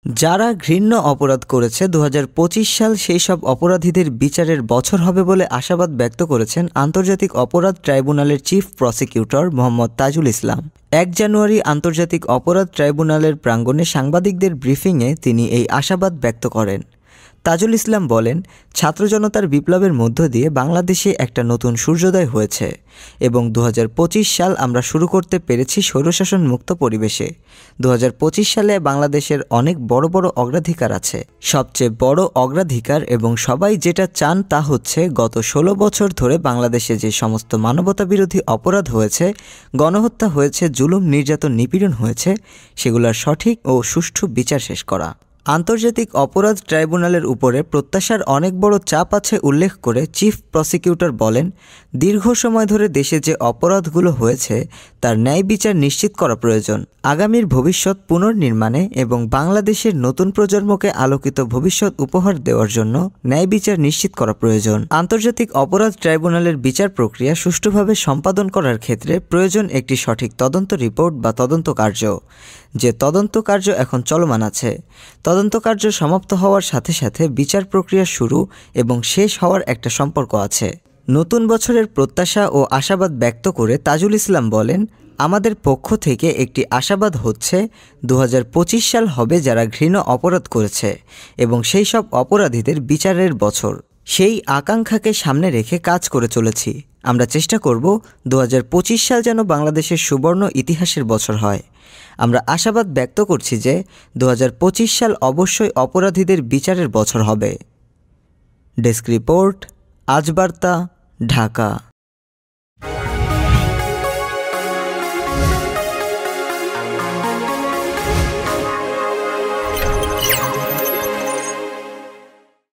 যারা ঘৃণ্য অপরাধ করেছে ২০২৫ সাল সেই সব অপরাধীদের বিচারের বছর হবে বলে আশাবাদ ব্যক্ত করেছেন আন্তর্জাতিক অপরাধ ট্রাইব্যুনালের চিফ প্রসিকিউটর মোহাম্মদ তাজুল ইসলাম। ১ জানুয়ারি আন্তর্জাতিক অপরাধ ট্রাইব্যুনালের প্রাঙ্গণে সাংবাদিকদের ব্রিফিংয়ে তিনি এই আশাবাদ ব্যক্ত করেন। তাজুল ইসলাম বলেন, ছাত্র জনতার বিপ্লবের মধ্য দিয়ে বাংলাদেশে একটা নতুন সূর্যোদয় হয়েছে এবং ২০২৫ সাল আমরা শুরু করতে পেরেছি স্বৈরশাসন মুক্ত পরিবেশে। ২০২৫ সালে বাংলাদেশের অনেক বড় বড় অগ্রাধিকার আছে। সবচেয়ে বড় অগ্রাধিকার এবং সবাই যেটা চান তা হচ্ছে গত ১৬ বছর ধরে বাংলাদেশে যে সমস্ত মানবতাবিরোধী অপরাধ হয়েছে, গণহত্যা হয়েছে, জুলুম নির্যাতন নিপীড়ন হয়েছে, সেগুলোর সঠিক ও সুষ্ঠু বিচার শেষ করা। আন্তর্জাতিক অপরাধ ট্রাইব্যুনালের উপরে প্রত্যাশার অনেক বড় চাপ আছে উল্লেখ করে চিফ প্রসিকিউটর বলেন, দীর্ঘ সময় ধরে দেশে যে অপরাধগুলো হয়েছে তার ন্যায় বিচার নিশ্চিত করা প্রয়োজন। আগামীর ভবিষ্যৎ পুনর্নির্মাণে এবং বাংলাদেশের নতুন প্রজন্মকে আলোকিত ভবিষ্যৎ উপহার দেওয়ার জন্য ন্যায় বিচার নিশ্চিত করা প্রয়োজন। আন্তর্জাতিক অপরাধ ট্রাইব্যুনালের বিচার প্রক্রিয়া সুষ্ঠুভাবে সম্পাদন করার ক্ষেত্রে প্রয়োজন একটি সঠিক তদন্ত রিপোর্ট বা তদন্ত কার্য। যে তদন্ত কার্য এখন চলমান আছে, তদন্ত কার্য সমাপ্ত হওয়ার সাথে সাথে বিচার প্রক্রিয়া শুরু এবং শেষ হওয়ার একটা সম্পর্ক আছে। নতুন বছরের প্রত্যাশা ও আশাবাদ ব্যক্ত করে তাজুল ইসলাম বলেন, আমাদের পক্ষ থেকে একটি আশাবাদ হচ্ছে ২০২৫ সাল হবে যারা ঘৃণ্য অপরাধ করেছে এবং সেই সব অপরাধীদের বিচারের বছর। সেই আকাঙ্ক্ষাকে সামনে রেখে কাজ করে চলেছি। আমরা চেষ্টা করব ২০২৫ সাল যেন বাংলাদেশের সুবর্ণ ইতিহাসের বছর হয়। আমরা আশাবাদ ব্যক্ত করছি যে ২০২৫ সাল অবশ্যই অপরাধীদের বিচারের বছর হবে। ডেস্ক রিপোর্ট, আজ বার্তা, ঢাকা।